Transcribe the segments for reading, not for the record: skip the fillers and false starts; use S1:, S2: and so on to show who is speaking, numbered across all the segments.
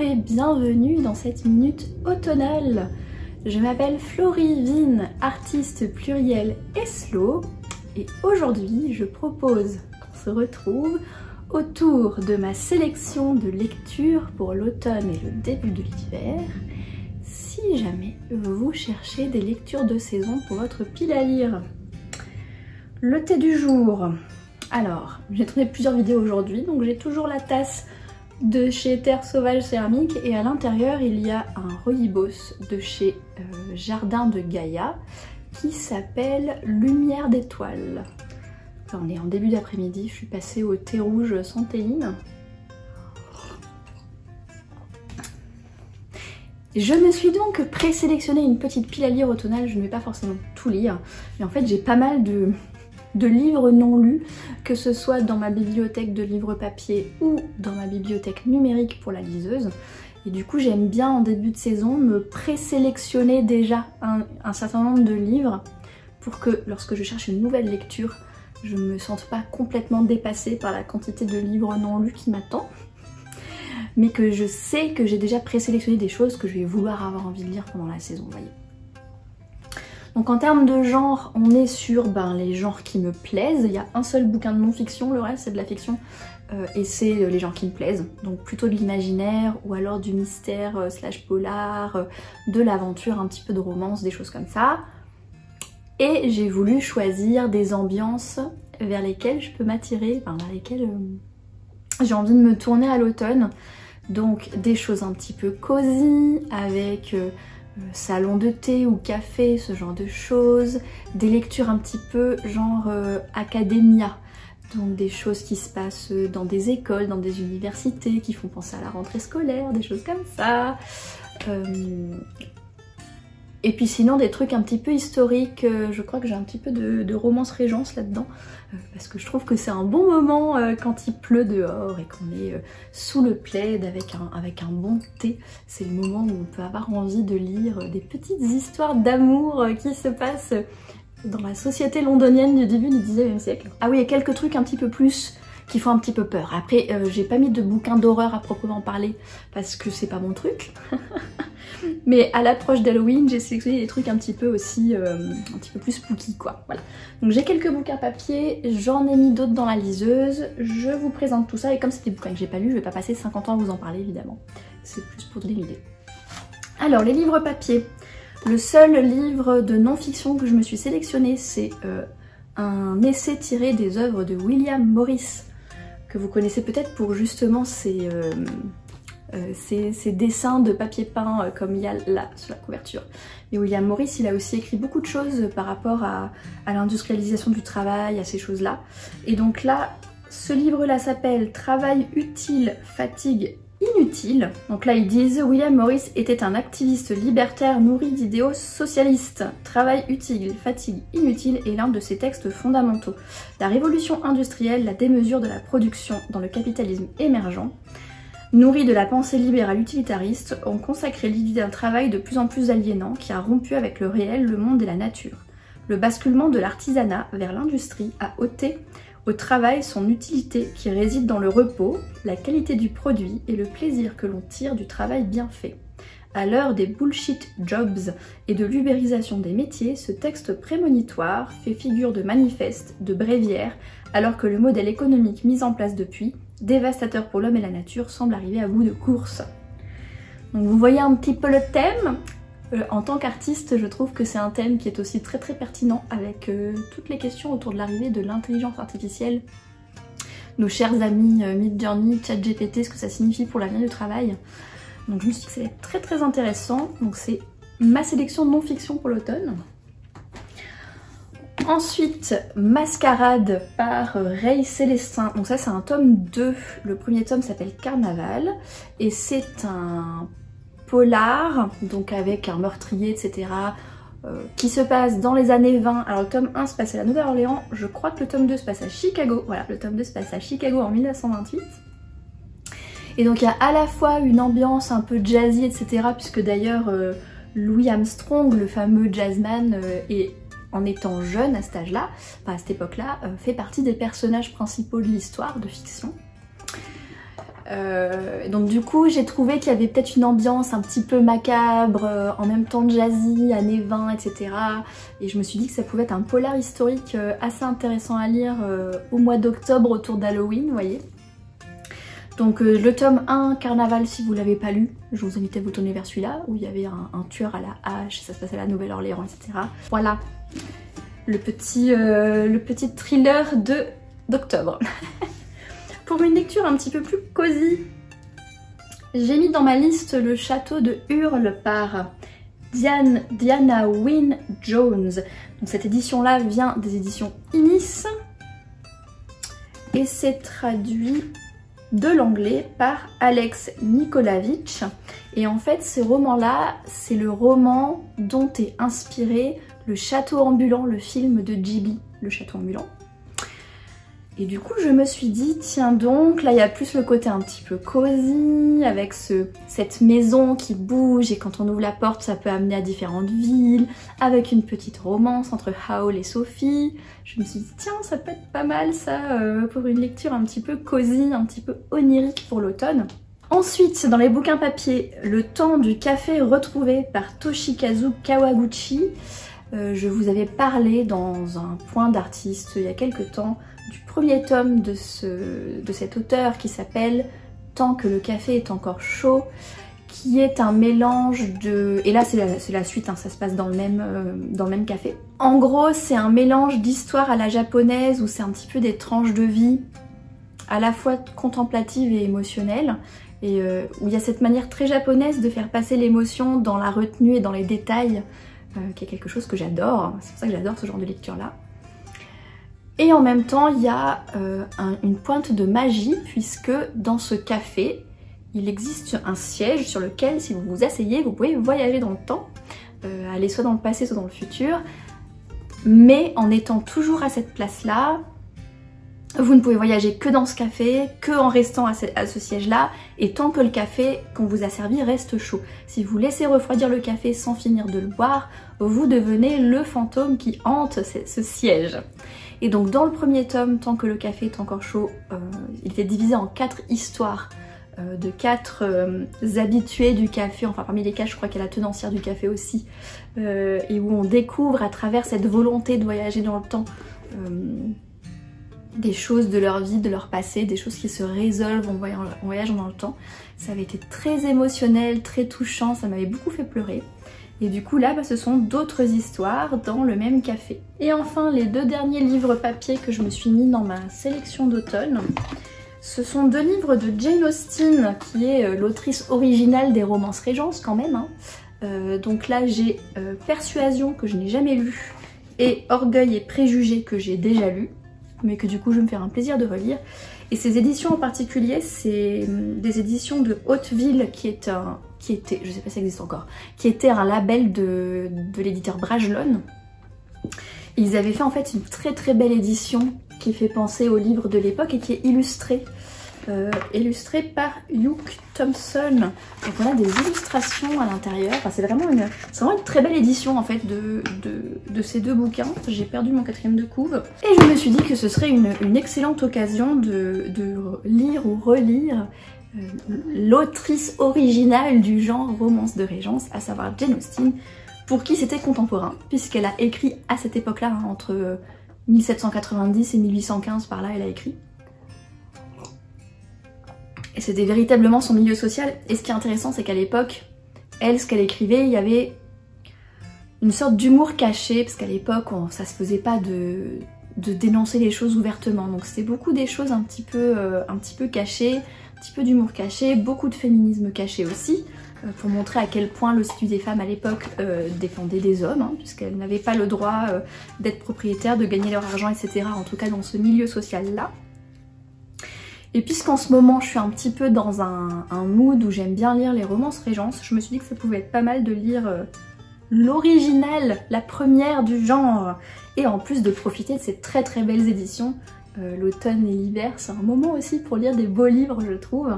S1: et bienvenue dans cette minute automnale. Je m'appelle Florie Vine, artiste pluriel et slow, et aujourd'hui je propose qu'on se retrouve autour de ma sélection de lectures pour l'automne et le début de l'hiver. Si jamais vous cherchez des lectures de saison pour votre pile à lire. Le thé du jour. Alors, j'ai tourné plusieurs vidéos aujourd'hui, donc j'ai toujours la tasse de chez Terre Sauvage Céramique et à l'intérieur il y a un rooibos de chez Jardin de Gaïa qui s'appelle Lumière d'étoiles. On est en début d'après-midi, je suis passée au thé rouge sans théine. Je me suis donc présélectionné une petite pile à lire automnale, je ne vais pas forcément tout lire, mais en fait j'ai pas mal de livres non lus, que ce soit dans ma bibliothèque de livres papier ou dans ma bibliothèque numérique pour la liseuse. Et du coup j'aime bien en début de saison me présélectionner déjà un certain nombre de livres pour que lorsque je cherche une nouvelle lecture, je ne me sente pas complètement dépassée par la quantité de livres non lus qui m'attend, mais que je sais que j'ai déjà présélectionné des choses que je vais vouloir avoir envie de lire pendant la saison, vous voyez. Donc en termes de genre, on est sur les genres qui me plaisent. Il y a un seul bouquin de non-fiction, le reste c'est de la fiction et c'est les genres qui me plaisent. Donc plutôt de l'imaginaire ou alors du mystère slash polar, de l'aventure, un petit peu de romance, des choses comme ça. Et j'ai voulu choisir des ambiances vers lesquelles je peux m'attirer, vers lesquelles j'ai envie de me tourner à l'automne. Donc des choses un petit peu cosy avec salon de thé ou café, ce genre de choses, des lectures un petit peu genre academia, donc des choses qui se passent dans des écoles, dans des universités, qui font penser à la rentrée scolaire, des choses comme ça. Et puis sinon des trucs un petit peu historiques, je crois que j'ai un petit peu de romance régence là-dedans, parce que je trouve que c'est un bon moment quand il pleut dehors et qu'on est sous le plaid avec un bon thé. C'est le moment où on peut avoir envie de lire des petites histoires d'amour qui se passent dans la société londonienne du début du 19e siècle. Ah oui, il y a quelques trucs un petit peu plus qui font un petit peu peur. Après, j'ai pas mis de bouquin d'horreur à proprement parler parce que c'est pas mon truc. Mais à l'approche d'Halloween, j'ai sélectionné des trucs un petit peu aussi, un petit peu plus spooky quoi. Voilà. Donc j'ai quelques bouquins papier, j'en ai mis d'autres dans la liseuse, je vous présente tout ça et comme c'est des bouquins que j'ai pas lus, je vais pas passer 50 ans à vous en parler évidemment. C'est plus pour donner une idée. Alors les livres papier. Le seul livre de non-fiction que je me suis sélectionné, c'est un essai tiré des œuvres de William Morris, que vous connaissez peut-être pour justement ces dessins de papier peint comme il y a là sur la couverture. Et William Morris, il a aussi écrit beaucoup de choses par rapport à l'industrialisation du travail, à ces choses-là. Et donc là, ce livre-là s'appelle Travail utile, fatigue inutile. Donc là, ils disent William Morris était un activiste libertaire nourri d'idéaux socialistes. Travail utile, fatigue inutile est l'un de ses textes fondamentaux. La révolution industrielle, la démesure de la production dans le capitalisme émergent, nourris de la pensée libérale utilitariste, ont consacré l'idée d'un travail de plus en plus aliénant qui a rompu avec le réel, le monde et la nature. Le basculement de l'artisanat vers l'industrie a ôté au travail son utilité qui réside dans le repos, la qualité du produit et le plaisir que l'on tire du travail bien fait. À l'heure des bullshit jobs et de l'ubérisation des métiers, ce texte prémonitoire fait figure de manifeste, de bréviaire, alors que le modèle économique mis en place depuis, dévastateur pour l'homme et la nature, semble arriver à bout de course. Donc vous voyez un petit peu le thème. En tant qu'artiste, je trouve que c'est un thème qui est aussi très pertinent avec toutes les questions autour de l'arrivée de l'intelligence artificielle. Nos chers amis Midjourney, ChatGPT, ce que ça signifie pour l'avenir du travail. Donc je me suis dit que c'était très intéressant. Donc c'est ma sélection de non-fiction pour l'automne. Ensuite, Mascarade par Ray Célestin. Donc ça c'est un tome 2. Le premier tome s'appelle Carnaval et c'est un polar, donc avec un meurtrier, etc. Qui se passe dans les années 20. Alors le tome 1 se passe à la Nouvelle-Orléans, je crois que le tome 2 se passe à Chicago. Voilà, le tome 2 se passe à Chicago en 1928. Et donc il y a à la fois une ambiance un peu jazzy, etc. Puisque d'ailleurs Louis Armstrong, le fameux jazzman, en étant jeune à cet âge-là, enfin à cette époque-là, fait partie des personnages principaux de l'histoire de fiction. Donc du coup j'ai trouvé qu'il y avait peut-être une ambiance un petit peu macabre, en même temps jazzy, années 20, etc. Et je me suis dit que ça pouvait être un polar historique assez intéressant à lire au mois d'octobre autour d'Halloween, vous voyez. Donc le tome 1, Carnaval, si vous l'avez pas lu, je vous invite à vous tourner vers celui-là, où il y avait un tueur à la hache, ça se passait à la Nouvelle-Orléans, etc. Voilà, le petit thriller d'octobre. Pour une lecture un petit peu plus cosy, j'ai mis dans ma liste Le Château de Hurle par Diana Wynne Jones. Donc cette édition-là vient des éditions Inis et c'est traduit de l'anglais par Alex Nikolavitch. Et en fait, ce roman-là, c'est le roman dont est inspiré Le Château ambulant, le film de Ghibli, Le Château ambulant. Et du coup, je me suis dit, tiens donc, là il y a plus le côté un petit peu cosy, avec cette maison qui bouge et quand on ouvre la porte, ça peut amener à différentes villes, avec une petite romance entre Howl et Sophie. Je me suis dit, tiens, ça peut être pas mal ça, pour une lecture un petit peu cosy, un petit peu onirique pour l'automne. Ensuite, dans les bouquins papier, Le Temps du café retrouvé par Toshikazu Kawaguchi. Je vous avais parlé dans un point d'artiste il y a quelques temps du premier tome de cet auteur qui s'appelle Tant que le café est encore chaud, qui est un mélange de... Et là c'est la suite, hein, ça se passe dans le même café. En gros c'est un mélange d'histoire à la japonaise où c'est un petit peu des tranches de vie à la fois contemplatives et émotionnelles. Et où il y a cette manière très japonaise de faire passer l'émotion dans la retenue et dans les détails, qui est quelque chose que j'adore, c'est pour ça que j'adore ce genre de lecture-là. Et en même temps, il y a une pointe de magie, puisque dans ce café, il existe un siège sur lequel, si vous vous asseyez, vous pouvez voyager dans le temps, aller soit dans le passé, soit dans le futur, mais en étant toujours à cette place-là, vous ne pouvez voyager que dans ce café, que en restant à ce siège-là, et tant que le café qu'on vous a servi reste chaud. Si vous laissez refroidir le café sans finir de le boire, vous devenez le fantôme qui hante ce siège. Et donc dans le premier tome, Tant que le café est encore chaud, il était divisé en 4 histoires de 4 habitués du café, enfin parmi les 4 je crois qu'il y a la tenancière du café aussi, et où on découvre à travers cette volonté de voyager dans le temps des choses de leur vie, de leur passé, des choses qui se résolvent en voyageant dans le temps. Ça avait été très émotionnel, très touchant, ça m'avait beaucoup fait pleurer. Et du coup là, ce sont d'autres histoires dans le même café. Et enfin, les 2 derniers livres papier que je me suis mis dans ma sélection d'automne, ce sont 2 livres de Jane Austen, qui est l'autrice originale des romances Régence quand même. Donc là, j'ai Persuasion, que je n'ai jamais lu, et Orgueil et Préjugés, que j'ai déjà lu, mais que du coup je vais me faire un plaisir de relire. Et ces éditions en particulier, c'est des éditions de Hauteville, qui était, je sais pas si ça existe encore, qui était un label de l'éditeur Bragelonne. Ils avaient fait en fait une très très belle édition qui fait penser aux livres de l'époque et qui est illustrée. Illustrée par Hugh Thompson. Donc on a des illustrations à l'intérieur. Enfin, c'est vraiment une très belle édition en fait de ces 2 bouquins. J'ai perdu mon 4e de couve. Et je me suis dit que ce serait une excellente occasion de lire ou relire l'autrice originale du genre romance de Régence, à savoir Jane Austen, pour qui c'était contemporain, puisqu'elle a écrit à cette époque-là, hein, entre 1790 et 1815, par là elle a écrit. Et c'était véritablement son milieu social. Et ce qui est intéressant, c'est qu'à l'époque, elle, ce qu'elle écrivait, il y avait une sorte d'humour caché, parce qu'à l'époque, ça se faisait pas de dénoncer les choses ouvertement. Donc c'était beaucoup des choses un petit peu cachées, un petit peu d'humour caché, beaucoup de féminisme caché aussi, pour montrer à quel point le statut des femmes à l'époque défendait des hommes, hein, puisqu'elles n'avaient pas le droit d'être propriétaires, de gagner leur argent, etc. En tout cas dans ce milieu social-là. Et puisqu'en ce moment je suis un petit peu dans un mood où j'aime bien lire les romances Régence, je me suis dit que ça pouvait être pas mal de lire l'original, la première du genre, et en plus de profiter de ces très très belles éditions. L'automne et l'hiver, c'est un moment aussi pour lire des beaux livres, je trouve.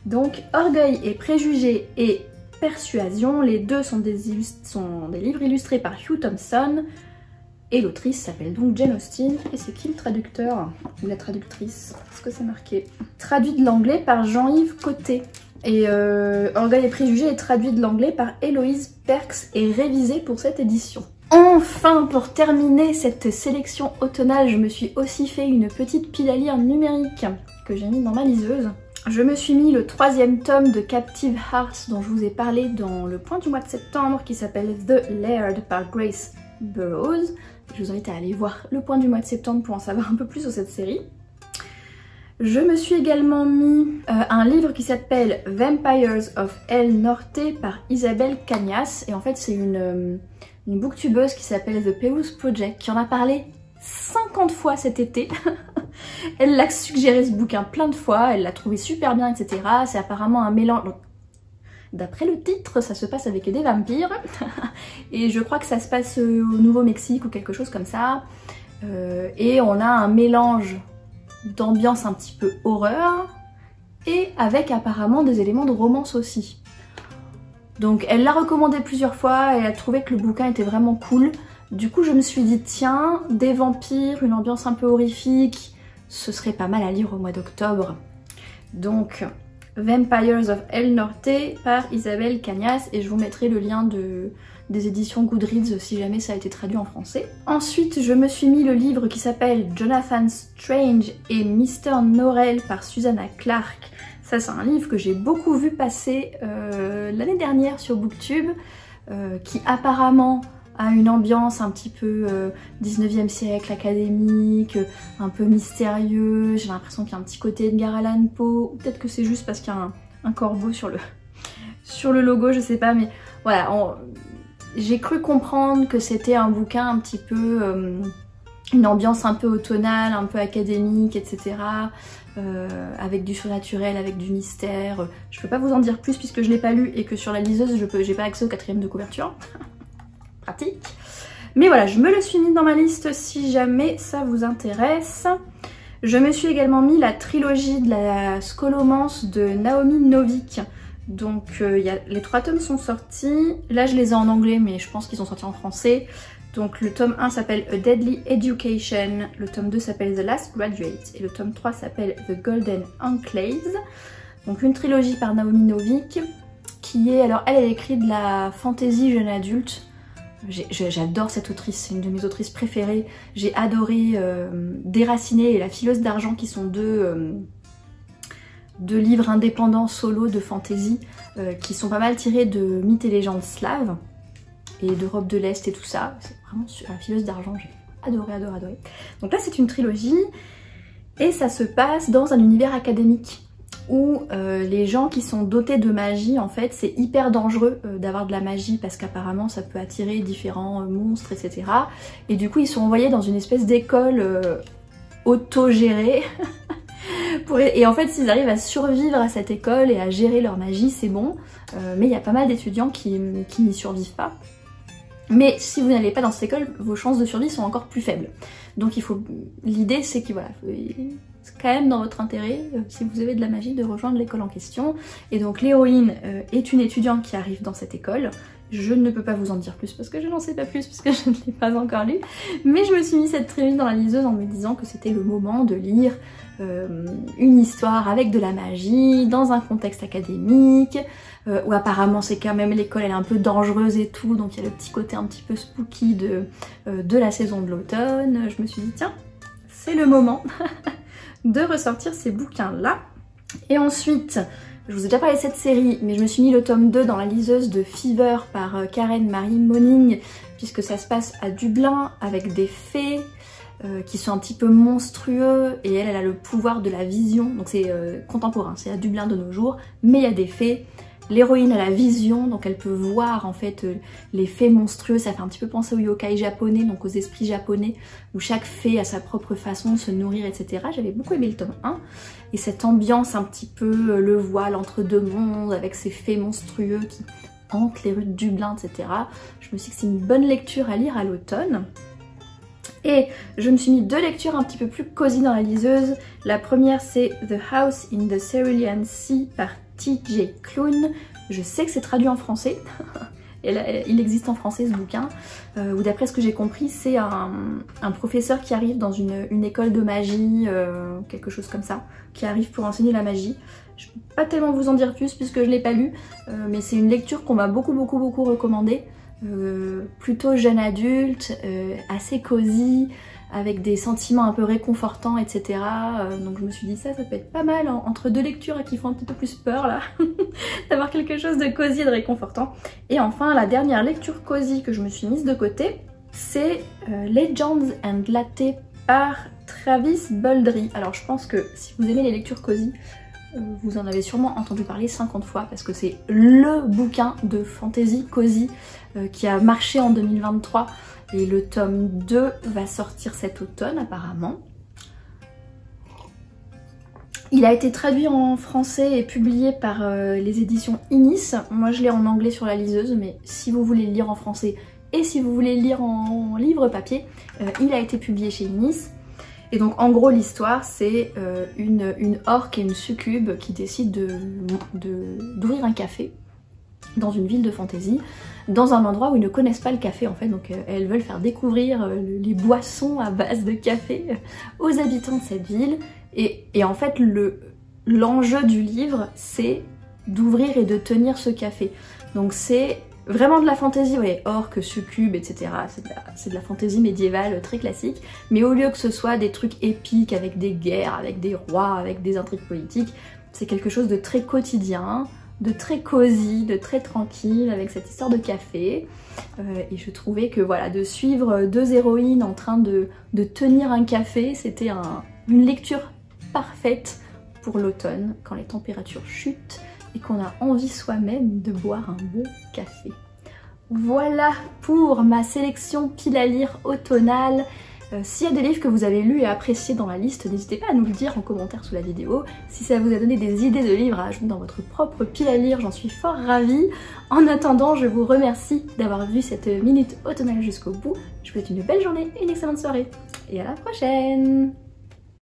S1: Donc Orgueil et Préjugés et Persuasion, les 2 sont des livres illustrés par Hugh Thompson. Et l'autrice s'appelle donc Jane Austen. Et c'est qui le traducteur ou la traductrice? Est-ce que c'est marqué? Traduit de l'anglais par Jean-Yves Côté. Et Orgueil et Préjugés est traduit de l'anglais par Héloïse Perks et révisé pour cette édition. Enfin, pour terminer cette sélection automnale, je me suis aussi fait une petite pile à lire numérique que j'ai mis dans ma liseuse. Je me suis mis le 3e tome de Captive Hearts dont je vous ai parlé dans le point du mois de septembre qui s'appelle The Laird par Grace Burroughs. Je vous invite à aller voir le point du mois de septembre pour en savoir un peu plus sur cette série. Je me suis également mis un livre qui s'appelle Vampires of El Norte par Isabelle Cagnas. Et en fait c'est une booktubeuse qui s'appelle The Peus Project qui en a parlé 50 fois cet été. Elle l'a suggéré ce bouquin plein de fois, elle l'a trouvé super bien, etc. C'est apparemment un mélange... D'après le titre, ça se passe avec des vampires. Et je crois que ça se passe au Nouveau-Mexique ou quelque chose comme ça. Et on a un mélange d'ambiance un petit peu horreur et avec apparemment des éléments de romance aussi. Donc elle l'a recommandé plusieurs fois et elle a trouvé que le bouquin était vraiment cool. Du coup je me suis dit tiens, des vampires, une ambiance un peu horrifique, ce serait pas mal à lire au mois d'octobre. Donc Vampires of El Norte par Isabelle Cagnas et je vous mettrai le lien des éditions Goodreads si jamais ça a été traduit en français. Ensuite je me suis mis le livre qui s'appelle Jonathan Strange et Mr. Norrell par Susanna Clarke. Ça c'est un livre que j'ai beaucoup vu passer l'année dernière sur Booktube qui apparemment a une ambiance un petit peu 19e siècle, académique, un peu mystérieux. J'ai l'impression qu'il y a un petit côté Edgar Allan Poe, ou peut-être que c'est juste parce qu'il y a un corbeau sur le logo, je sais pas, mais voilà, j'ai cru comprendre que c'était un bouquin un petit peu, une ambiance un peu automnale, un peu académique, etc. Avec du surnaturel, avec du mystère. Je peux pas vous en dire plus puisque je l'ai pas lu et que sur la liseuse j'ai pas accès au 4e de couverture. Pratique. Mais voilà, je me le suis mis dans ma liste si jamais ça vous intéresse. Je me suis également mis la trilogie de la Scholomance de Naomi Novik. Donc les 3 tomes sont sortis. Là je les ai en anglais mais je pense qu'ils sont sortis en français. Donc le tome 1 s'appelle A Deadly Education, le tome 2 s'appelle The Last Graduate et le tome 3 s'appelle The Golden Enclaves. Donc une trilogie par Naomi Novik qui est, alors elle écrit de la fantasy jeune adulte. J'adore cette autrice, c'est une de mes autrices préférées. J'ai adoré Déracinée et La Fileuse d'Argent qui sont deux livres indépendants solo de fantasy qui sont pas mal tirés de mythes et légendes slaves et d'Europe de l'Est et tout ça. C'est vraiment La Fileuse d'Argent, j'ai adoré. Donc là c'est une trilogie et ça se passe dans un univers académique où les gens qui sont dotés de magie, en fait, c'est hyper dangereux d'avoir de la magie parce qu'apparemment ça peut attirer différents monstres, etc. Et du coup ils sont envoyés dans une espèce d'école autogérée. Et en fait s'ils arrivent à survivre à cette école et à gérer leur magie, c'est bon. Mais il y a pas mal d'étudiants qui n'y survivent pas. Mais si vous n'allez pas dans cette école, vos chances de survie sont encore plus faibles. Donc l'idée c'est que voilà, c'est quand même dans votre intérêt, si vous avez de la magie, de rejoindre l'école en question. Et donc l'héroïne est une étudiante qui arrive dans cette école. Je ne peux pas vous en dire plus parce que je n'en sais pas plus puisque je ne l'ai pas encore lu. Mais je me suis mis cette trilogie dans la liseuse en me disant que c'était le moment de lire une histoire avec de la magie, dans un contexte académique, où apparemment c'est quand même l'école elle est un peu dangereuse et tout, donc il y a le petit côté un petit peu spooky de la saison de l'automne. Je me suis dit tiens, c'est le moment de ressortir ces bouquins-là. Et ensuite, je vous ai déjà parlé de cette série, mais je me suis mis le tome 2 dans la liseuse de Fever par Karen Marie Moning, puisque ça se passe à Dublin avec des fées qui sont un petit peu monstrueux, et elle a le pouvoir de la vision, donc c'est contemporain, c'est à Dublin de nos jours, mais il y a des fées. L'héroïne a la vision, donc elle peut voir en fait les fées monstrueuses, ça fait un petit peu penser aux yokai japonais, donc aux esprits japonais, où chaque fée a sa propre façon de se nourrir, etc. J'avais beaucoup aimé le tome 1, et cette ambiance un petit peu le voile entre deux mondes, avec ces fées monstrueux qui hantent les rues de Dublin, etc. Je me suis dit que c'est une bonne lecture à lire à l'automne. Et je me suis mis 2 lectures un petit peu plus cosy dans la liseuse. La première c'est The House in the Cerulean Sea par T.J. Klune. Je sais que c'est traduit en français, Et là, il existe en français ce bouquin, où d'après ce que j'ai compris, c'est un professeur qui arrive dans une école de magie, quelque chose comme ça, qui arrive pour enseigner la magie. Je ne peux pas tellement vous en dire plus puisque je ne l'ai pas lu, mais c'est une lecture qu'on m'a beaucoup recommandée. Plutôt jeune adulte, assez cosy, avec des sentiments un peu réconfortants, etc. Donc je me suis dit ça peut être pas mal entre deux lectures qui font un petit peu plus peur là, d'avoir quelque chose de cosy et de réconfortant. Et enfin la dernière lecture cosy que je me suis mise de côté, c'est Legends and Latte par Travis Baldree. Alors je pense que si vous aimez les lectures cosy, vous en avez sûrement entendu parler 50 fois parce que c'est LE bouquin de fantasy cosy qui a marché en 2023 et le tome 2 va sortir cet automne apparemment. Il a été traduit en français et publié par les éditions Inis. Moi je l'ai en anglais sur la liseuse, mais si vous voulez le lire en français et si vous voulez le lire en livre papier, il a été publié chez Inis. Et donc en gros l'histoire c'est une orque et une succube qui décident d'ouvrir un café dans une ville de fantasy, dans un endroit où ils ne connaissent pas le café en fait, donc elles veulent faire découvrir les boissons à base de café aux habitants de cette ville. Et en fait l'enjeu du livre c'est d'ouvrir et de tenir ce café. Donc c'est vraiment de la fantaisie, ouais, orques, succubes, etc. C'est de la fantaisie médiévale très classique, mais au lieu que ce soit des trucs épiques avec des guerres, avec des rois, avec des intrigues politiques, c'est quelque chose de très quotidien, de très cosy, de très tranquille, avec cette histoire de café. Et je trouvais que voilà, de suivre deux héroïnes en train de tenir un café, c'était une lecture parfaite pour l'automne, quand les températures chutent et qu'on a envie soi-même de boire un bon café. Voilà pour ma sélection pile à lire automnale. S'il y a des livres que vous avez lus et appréciés dans la liste, n'hésitez pas à nous le dire en commentaire sous la vidéo. Si ça vous a donné des idées de livres à ajouter dans votre propre pile à lire, j'en suis fort ravie. En attendant, je vous remercie d'avoir vu cette minute automnale jusqu'au bout. Je vous souhaite une belle journée et une excellente soirée. Et à la prochaine!